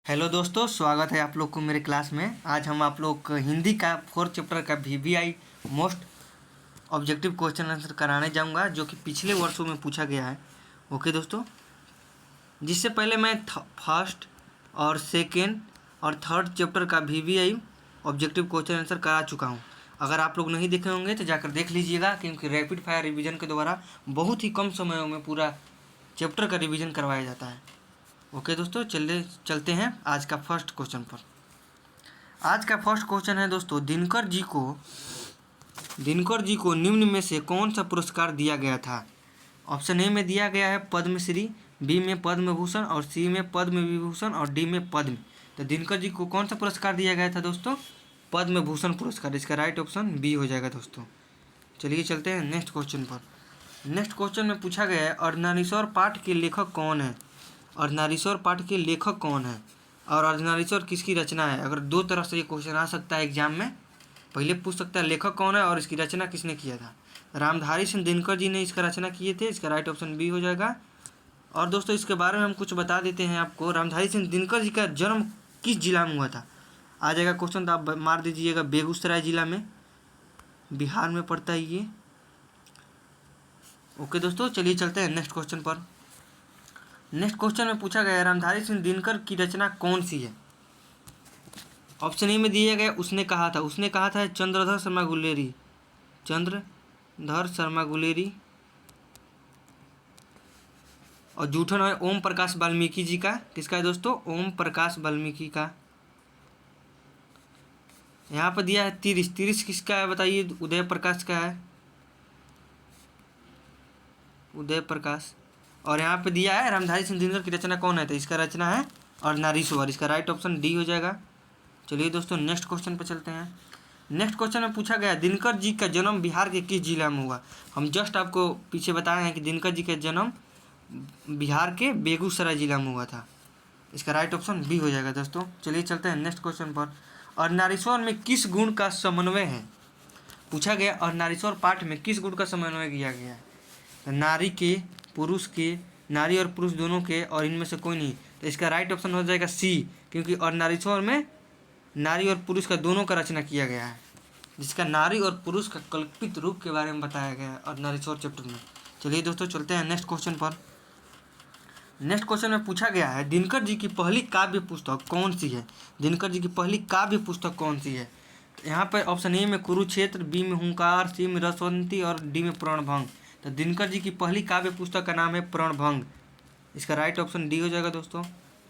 Hello दोस्तों, स्वागत है आप लोग को मेरे क्लास में। आज हम आप लोग को हिंदी का 4th चैप्टर का VBI most objective question answer कराने जाऊंगा, जो कि पिछले वर्षों में पूछा गया है। ओके दोस्तों, जिससे पहले मैं फर्स्ट और सेकेंड और थर्ड चैप्टर का VBI ऑब्जेक्टिव क्वेश्चन आंसर करा चुका हूँ। अगर आप लोग नहीं देखे होंगे तो जाकर देख लीजिएगा, क्योंकि रैपिड फायर रिवीजन के द्वारा बहुत ही कम समयों में पूरा चैप्टर का रिवीजन करवाया जाता है। ओके दोस्तों, चलते हैं आज का फर्स्ट क्वेश्चन पर। आज का फर्स्ट क्वेश्चन है दोस्तों, दिनकर जी को निम्न में से कौन सा पुरस्कार दिया गया था। ऑप्शन ए में दिया गया है पद्मश्री, बी में पद्म भूषण और सी में पद्म विभूषण और डी में पद्म। तो दिनकर जी को कौन सा पुरस्कार दिया गया था दोस्तों? पद्म भूषण पुरस्कार। इसका राइट ऑप्शन बी हो जाएगा दोस्तों। चलिए चलते हैं नेक्स्ट क्वेश्चन पर। नेक्स्ट क्वेश्चन में पूछा गया है, अर्धनारीश्वर पाठ के लेखक कौन है। अर्धनारीश्वर पाठ के लेखक कौन है और अर्धनारीश्वर किसकी रचना है। अगर दो तरह से ये क्वेश्चन आ सकता है एग्जाम में। पहले पूछ सकता है लेखक कौन है और इसकी रचना किसने किया था। रामधारी सिंह दिनकर जी ने इसका रचना किए थे। इसका राइट ऑप्शन बी हो जाएगा। और दोस्तों इसके बारे में हम कुछ बता देते हैं आपको। रामधारी सिंह दिनकर जी का जन्म किस जिला में हुआ था। आ जाएगा क्वेश्चन तो आप मार दीजिएगा, बेगूसराय जिला में, बिहार में पड़ता है ये। ओके दोस्तों, चलिए चलते हैं नेक्स्ट क्वेश्चन पर। नेक्स्ट क्वेश्चन में पूछा गया है, रामधारी सिंह दिनकर की रचना कौन सी है। ऑप्शन ए में दिया गया उसने कहा था चंद्रधर शर्मा गुलेरी। और जूठन है ओम प्रकाश वाल्मीकि जी का। किसका है दोस्तों? ओम प्रकाश वाल्मीकि का। यहाँ पर दिया है तीरिश किसका है बताइए? उदय प्रकाश का है, उदय प्रकाश। और यहाँ पे दिया है रामधारी सिंह दिनकर की रचना कौन है, तो इसका रचना है अर्धनारीश्वर। इसका राइट ऑप्शन डी हो जाएगा। चलिए दोस्तों नेक्स्ट क्वेश्चन पर चलते हैं। नेक्स्ट क्वेश्चन में पूछा गया, दिनकर जी का जन्म बिहार के किस जिला में हुआ। हम जस्ट आपको पीछे बताए हैं कि दिनकर जी का जन्म बिहार के बेगूसराय जिला में हुआ था। इसका राइट ऑप्शन बी हो जाएगा दोस्तों। चलिए चलते हैं नेक्स्ट क्वेश्चन पर। अर्धनारीश्वर में किस गुण का समन्वय है। पूछा गया अर्धनारीश्वर पाठ में किस गुण का समन्वय किया गया है। तो नारी के, पुरुष के, नारी और पुरुष दोनों के, और इनमें से कोई नहीं। तो इसका राइट ऑप्शन हो जाएगा सी, क्योंकि अर्धनारीश्वर में नारी और पुरुष का दोनों का रचना किया गया है, जिसका नारी और पुरुष का कल्पित रूप के बारे में बताया गया है अर्धनारीश्वर चैप्टर में। चलिए दोस्तों चलते हैं नेक्स्ट क्वेश्चन पर। नेक्स्ट क्वेश्चन में पूछा गया है, दिनकर जी की पहली काव्य पुस्तक कौन सी है। दिनकर जी की पहली काव्य पुस्तक कौन सी है। यहाँ पर ऑप्शन ए में कुरुक्षेत्र, बी में हुंकार, सी में रसवंती और डी में प्रणभंग। तो दिनकर जी की पहली काव्य पुस्तक का नाम है प्रणभंग। इसका राइट ऑप्शन डी हो जाएगा दोस्तों।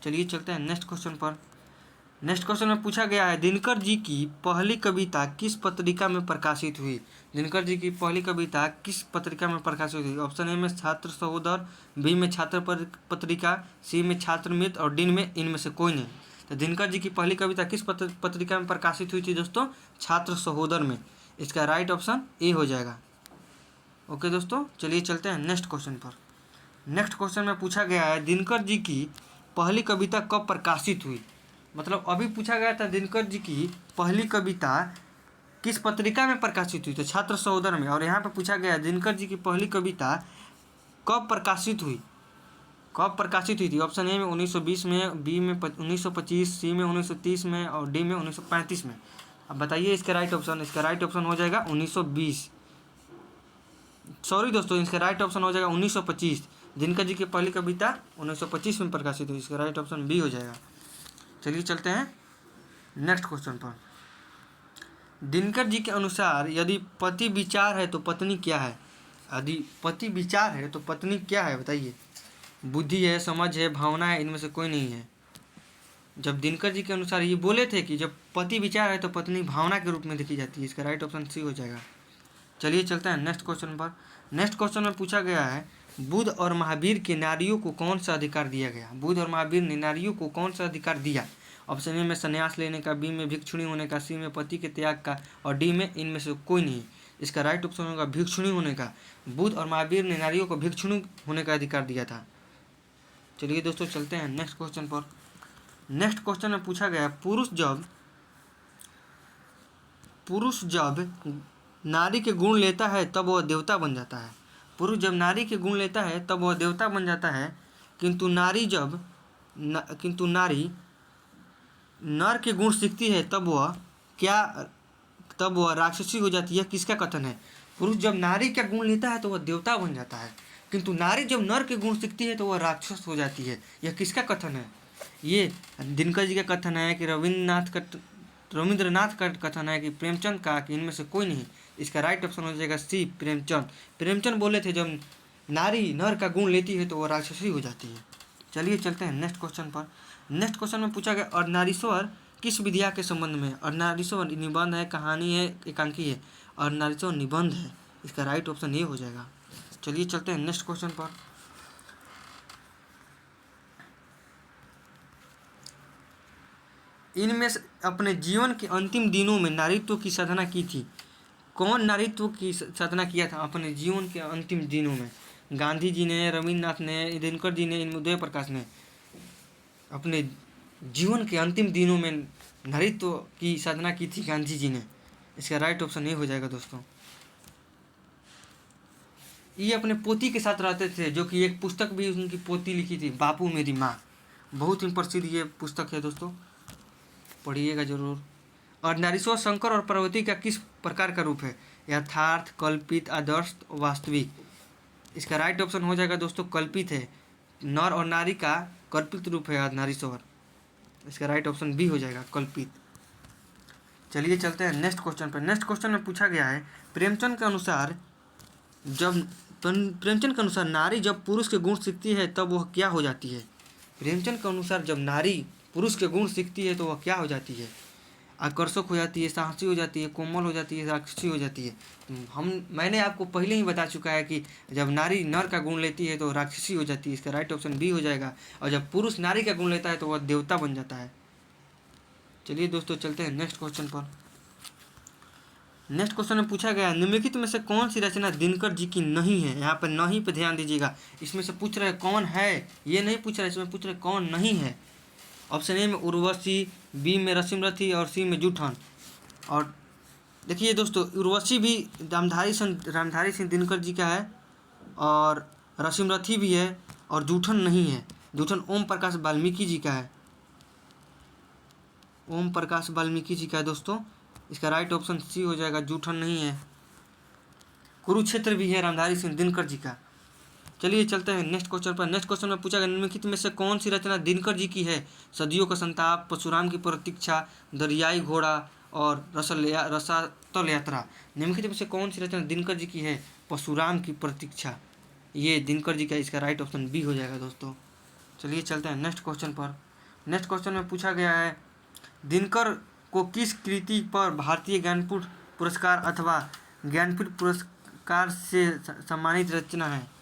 चलिए चलते हैं नेक्स्ट क्वेश्चन पर। नेक्स्ट क्वेश्चन में पूछा गया है, दिनकर जी की पहली कविता किस पत्रिका में प्रकाशित हुई। दिनकर जी की पहली कविता किस पत्रिका में प्रकाशित हुई। ऑप्शन ए में छात्र सहोदर, बी में छात्र पत्रिका, सी में छात्र मित्र और डी में इनमें से कोई नहीं। तो दिनकर जी की पहली कविता किस पत्रिका में प्रकाशित हुई थी दोस्तों? छात्र सहोदर में। इसका राइट ऑप्शन ए हो जाएगा। ओके दोस्तों, चलिए चलते हैं नेक्स्ट क्वेश्चन पर। नेक्स्ट क्वेश्चन में पूछा गया है, दिनकर जी की पहली कविता कब प्रकाशित हुई। मतलब अभी पूछा गया था दिनकर जी की पहली कविता किस पत्रिका में प्रकाशित हुई, तो छात्र सहोदर में। और यहाँ पे पूछा गया दिनकर जी की पहली कविता कब प्रकाशित हुई। थी। ऑप्शन ए में 1920 में, बी में 1925, सी में 1930 में और डी में 1935 में। अब बताइए इसका राइट ऑप्शन। इसका राइट ऑप्शन हो जाएगा 1920। सॉरी दोस्तों, इसका राइट ऑप्शन हो जाएगा 1925। दिनकर जी की पहली कविता 1925 में प्रकाशित हुई। इसका राइट ऑप्शन बी हो जाएगा। चलिए चलते हैं नेक्स्ट क्वेश्चन पर। दिनकर जी के अनुसार यदि पति विचार है तो पत्नी क्या है। यदि पति विचार है तो पत्नी क्या है बताइए। बुद्धि है, समझ है, भावना है, इनमें से कोई नहीं है। जब दिनकर जी के अनुसार ये बोले थे कि जब पति विचार है तो पत्नी भावना के रूप में देखी जाती है। इसका राइट ऑप्शन सी हो जाएगा। चलिए चलते हैं नेक्स्ट क्वेश्चन पर। नेक्स्ट क्वेश्चन में पूछा गया है, बुद्ध और महावीर के नारियों को कौन सा अधिकार दिया गया। बुद्ध और महावीर ने नारियों को कौन सा अधिकार दिया। ऑप्शन ए में संन्यास लेने का, बी में भिक्षुणी होने का, सी में पति के त्याग का और डी में इनमें से कोई नहीं। इसका राइट ऑप्शन होगा भिक्षुणी होने का। बुद्ध और महावीर ने नारियों को भिक्षुणी होने का अधिकार दिया था। चलिए दोस्तों चलते हैं नेक्स्ट क्वेश्चन पर। नेक्स्ट क्वेश्चन में पूछा गया, पुरुष जब नारी के गुण लेता है तब वह देवता बन जाता है। पुरुष जब नारी के गुण लेता है तब वह देवता बन जाता है, किंतु नारी नर के गुण सीखती है तब वह राक्षसी हो जाती है, किसका कथन है? पुरुष जब नारी का गुण लेता है तो वह देवता बन जाता है, किंतु नारी जब नर के गुण सीखती है तो वह राक्षस हो जाती है। यह किसका कथन है? ये दिनकर जी का कथन है कि रविंद्रनाथ का कथन है कि प्रेमचंद का, कि इनमें से कोई नहीं। इसका राइट ऑप्शन हो जाएगा सी, प्रेमचंद। प्रेमचंद बोले थे जब नारी नर का गुण लेती है तो वह राक्षसी हो जाती है। चलिए चलते हैं नेक्स्ट क्वेश्चन पर। नेक्स्ट क्वेश्चन में पूछा गया अर्धनारीश्वर किस विद्या के संबंध में? अर्धनारीश्वर निबंध है, कहानी है, एकांकी है? अर्धनारीश्वर निबंध है। इसका राइट ऑप्शन ये हो जाएगा। चलिए चलते हैं नेक्स्ट क्वेश्चन पर। इनमें से अपने जीवन के अंतिम दिनों में नारीत्व की साधना की थी। कौन नारीत्व की साधना किया था अपने जीवन के अंतिम दिनों में? गांधी जी ने, रविन्द्रनाथ ने, दिनकर जी ने, उदय प्रकाश ने अपने जीवन के अंतिम दिनों में नारीत्व की साधना की थी गांधी जी ने। इसका राइट ऑप्शन ये हो जाएगा दोस्तों। ये अपने पोती के साथ रहते थे, जो कि एक पुस्तक भी उनकी पोती लिखी थी, बापू मेरी माँ। बहुत ही प्रसिद्ध ये पुस्तक है दोस्तों, पढ़िएगा जरूर। और नारीश्वर शंकर और पार्वती का किस प्रकार का रूप है? यथार्थ, कल्पित, आदर्श, वास्तविक? इसका राइट ऑप्शन हो जाएगा दोस्तों कल्पित है। नर और नारी का कल्पित रूप है नारीश्वर। इसका राइट ऑप्शन बी हो जाएगा कल्पित। चलिए चलते हैं नेक्स्ट क्वेश्चन पर। नेक्स्ट क्वेश्चन में पूछा गया है प्रेमचंद के अनुसार नारी जब पुरुष के गुण सीखती है तब वह क्या हो जाती है? प्रेमचंद के अनुसार जब नारी पुरुष के गुण सीखती है तो वह क्या हो जाती है? आकर्षक हो जाती है, साहसी हो जाती है, कोमल हो जाती है, राक्षसी हो जाती है? मैंने आपको पहले ही बता चुका है कि जब नारी नर का गुण लेती है तो राक्षसी हो जाती है। इसका राइट ऑप्शन बी हो जाएगा। और जब पुरुष नारी का गुण लेता है तो वह देवता बन जाता है। चलिए दोस्तों चलते हैं नेक्स्ट क्वेश्चन पर। नेक्स्ट क्वेश्चन में पूछा गया निम्नलिखित में से कौन सी रचना दिनकर जी की नहीं है? यहाँ पर नहीं पे ध्यान दीजिएगा। इसमें से पूछ रहे कौन है, ये नहीं पूछ रहे, इसमें पूछ रहे कौन नहीं है। ऑप्शन ए में उर्वशी, बी में रसिमरथी और सी में जूठन। और देखिए दोस्तों, उर्वशी भी रामधारी सिंह दिनकर जी का है और रसिमरथी भी है और जूठन नहीं है। जूठन ओम प्रकाश वाल्मीकि जी का है। ओम प्रकाश वाल्मीकि जी का है दोस्तों। इसका राइट ऑप्शन सी हो जाएगा, जूठन नहीं है। कुरुक्षेत्र भी है रामधारी सिंह दिनकर जी का। चलिए चलते हैं नेक्स्ट क्वेश्चन पर। नेक्स्ट क्वेश्चन में पूछा गया निम्नलिखित में से कौन सी रचना दिनकर जी की है? सदियों का संताप, परशुराम की प्रतीक्षा, दरियाई घोड़ा और रसातल यात्रा। निम्नलिखित में से कौन सी रचना दिनकर जी की है? परशुराम की प्रतीक्षा। ये दिनकर जी का, इसका राइट ऑप्शन बी हो जाएगा दोस्तों। चलिए चलते हैं नेक्स्ट क्वेश्चन पर। नेक्स्ट क्वेश्चन में पूछा गया है दिनकर को किस कृति पर भारतीय ज्ञानपीठ पुरस्कार अथवा ज्ञानपीठ पुरस्कार से सम्मानित रचना है?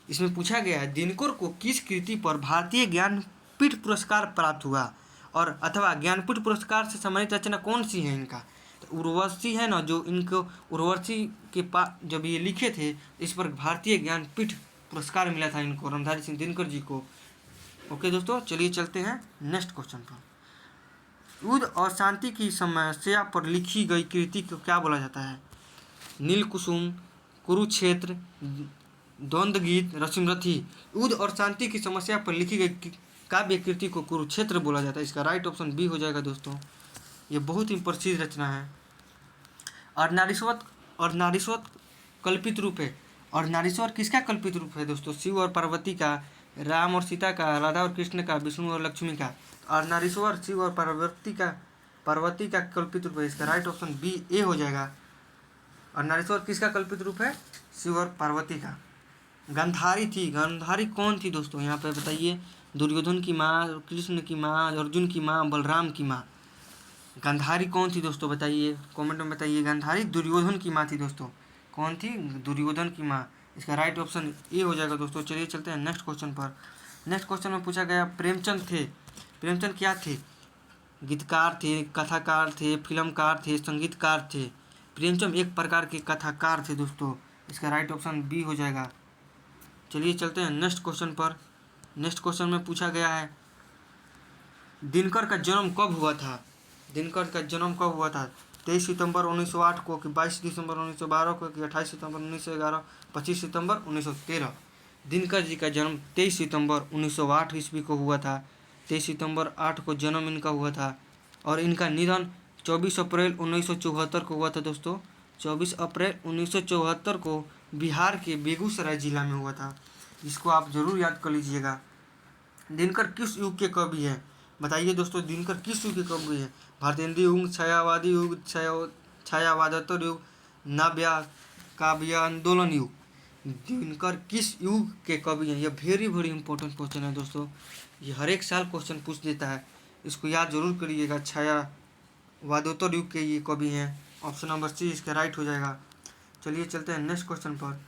इसमें पूछा गया है दिनकर को किस कृति पर भारतीय ज्ञानपीठ पुरस्कार प्राप्त हुआ और अथवा ज्ञानपीठ पुरस्कार से सम्मानित रचना कौन सी है इनका? तो उर्वशी है ना, जो इनको उर्वशी के पास जब ये लिखे थे इस पर भारतीय ज्ञानपीठ पुरस्कार मिला था इनको, रामधारी सिंह दिनकर जी को। ओके दोस्तों, चलिए चलते हैं नेक्स्ट क्वेश्चन पर। युद्ध और शांति की समस्या पर लिखी गई कृति को क्या बोला जाता है? नील कुसुम, कुरुक्षेत्र, द्वंद्व गीत, रसिमरथी। युद्ध और शांति की समस्या पर लिखी गई काव्य कृति को कुरुक्षेत्र बोला जाता है। इसका राइट ऑप्शन बी हो जाएगा दोस्तों। ये बहुत ही प्रसिद्ध रचना है। और नारीश्वर कल्पित रूप है। और नारीश्वर किसका कल्पित रूप है दोस्तों? शिव और पार्वती का, राम और सीता का, राधा और कृष्ण का, विष्णु और लक्ष्मी का। और नारीश्वर शिव और पार्वती का कल्पित रूप है। इसका राइट ऑप्शन बी ए हो जाएगा। और नारीश्वर किसका कल्पित रूप है? शिव और पार्वती का। गांधारी थी, गांधारी कौन थी दोस्तों? यहाँ पे बताइए। दुर्योधन की माँ, कृष्ण की माँ, अर्जुन की माँ, बलराम की माँ। गांधारी कौन थी दोस्तों बताइए, कमेंट में बताइए। गांधारी दुर्योधन की माँ थी दोस्तों। कौन थी? दुर्योधन की माँ। इसका राइट ऑप्शन ए हो जाएगा दोस्तों। चलिए चलते हैं नेक्स्ट क्वेश्चन पर। नेक्स्ट क्वेश्चन में पूछा गया प्रेमचंद थे, प्रेमचंद क्या थे? गीतकार थे, कथाकार थे, फिल्मकार थे, संगीतकार थे। प्रेमचंद एक प्रकार के कथाकार थे दोस्तों। इसका राइट ऑप्शन बी हो जाएगा। चलिए चलते हैं नेक्स्ट क्वेश्चन पर। नेक्स्ट क्वेश्चन में पूछा गया है दिनकर का जन्म कब हुआ था? दिनकर का जन्म कब हुआ था? 23 सितंबर 1908 को, कि 22 दिसंबर 1912 को, कि 28 सितंबर 1911, 25 सितंबर 1913। दिनकर जी का जन्म 23 सितंबर 1908 ईस्वी को हुआ था। 23 सितंबर 8 को जन्म इनका हुआ था और इनका निधन 24 अप्रैल 1974 को हुआ था दोस्तों। 24 अप्रैल 1974 को बिहार के बेगूसराय जिला में हुआ था। इसको आप जरूर याद कर लीजिएगा। दिनकर किस युग के कवि हैं? बताइए दोस्तों, दिनकर किस युग के कवि हैं? भारतेंद्र युग, छायावादी युग, छायावादोत्तर युग, नव्य काव्य आंदोलन युग। दिनकर किस युग के कवि हैं? यह वेरी इंपॉर्टेंट क्वेश्चन है दोस्तों। ये हर एक साल क्वेश्चन पूछ देता है, इसको याद जरूर करिएगा। छायावादोत्तर युग के ये कवि हैं। ऑप्शन नंबर सी इसका राइट हो जाएगा। चलिए चलते हैं नेक्स्ट क्वेश्चन पर।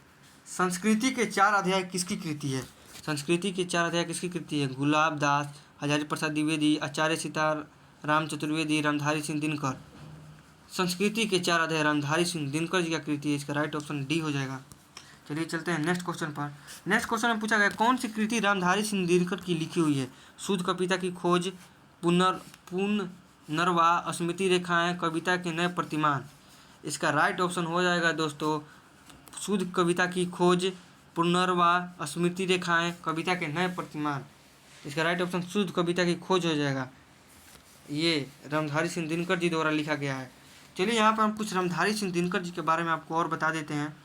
संस्कृति के 4 अध्याय किसकी कृति है? संस्कृति के 4 अध्याय किसकी कृति है? गुलाब दास, हजारी प्रसाद द्विवेदी, आचार्य सीताराम चतुर्वेदी, रामधारी सिंह दिनकर। संस्कृति के 4 अध्याय रामधारी सिंह दिनकर जी का कृति है। इसका राइट ऑप्शन डी हो जाएगा। चलिए चलते हैं नेक्स्ट क्वेश्चन पर। नेक्स्ट क्वेश्चन में पूछा गया कौन सी कृति रामधारी सिंह दिनकर की लिखी हुई है? शुद्ध कविता की खोज, पुनर्वा, स्मृति रेखाएं, कविता के नए प्रतिमान। इसका राइट ऑप्शन हो जाएगा दोस्तों शुद्ध कविता की खोज, पुनर्वा, स्मृति रेखाएं, कविता के नए प्रतिमान। इसका राइट ऑप्शन शुद्ध कविता की खोज हो जाएगा। ये रामधारी सिंह दिनकर जी द्वारा लिखा गया है। चलिए यहाँ पर हम कुछ रामधारी सिंह दिनकर जी के बारे में आपको और बता देते हैं।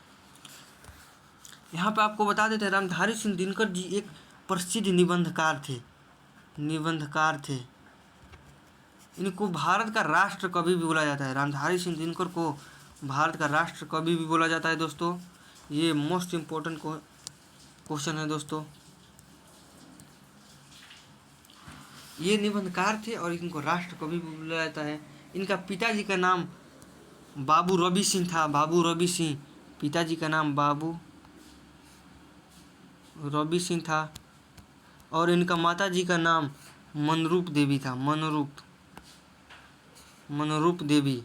यहाँ पे आपको बता देते हैं रामधारी सिंह दिनकर जी एक प्रसिद्ध निबंधकार थे। इनको भारत का राष्ट्र कवि भी बोला जाता है। रामधारी सिंह दिनकर को भारत का राष्ट्र कवि भी बोला जाता है दोस्तों। ये मोस्ट इम्पोर्टेंट क्वेश्चन है दोस्तों। ये निबंधकार थे और इनको राष्ट्र कवि भी बोला जाता है। इनका पिताजी का नाम बाबू रवि सिंह था। बाबू रवि सिंह, पिताजी का नाम बाबू रवि सिंह था और इनका माताजी का नाम मनरूप देवी था। मनरूप देवी।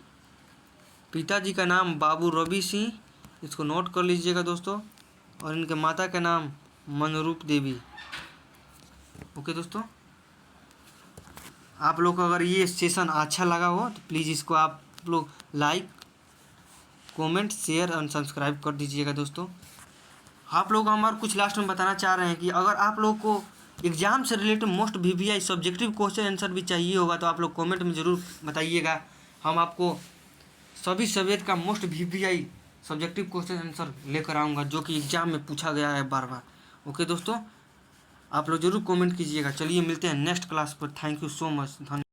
पिताजी का नाम बाबू रवि सिंह, इसको नोट कर लीजिएगा दोस्तों, और इनके माता का नाम मनरूप देवी। ओके दोस्तों, आप लोग को अगर ये सेशन अच्छा लगा हो तो प्लीज़ इसको आप लोग लाइक, कमेंट, शेयर और सब्सक्राइब कर दीजिएगा दोस्तों। आप लोग हमारे कुछ लास्ट में बताना चाह रहे हैं कि अगर आप लोग को एग्जाम से related most VVI subjective question answer भी चाहिए होगा तो आप लोग कमेंट में ज़रूर बताइएगा। हम आपको सभी सब्जेक्ट का most VVI subjective question answer लेकर आऊँगा जो कि एग्जाम में पूछा गया है बार बार। ओके दोस्तों, आप लोग ज़रूर कमेंट कीजिएगा। चलिए मिलते हैं नेक्स्ट क्लास पर। Thank you so much. धन्यवाद।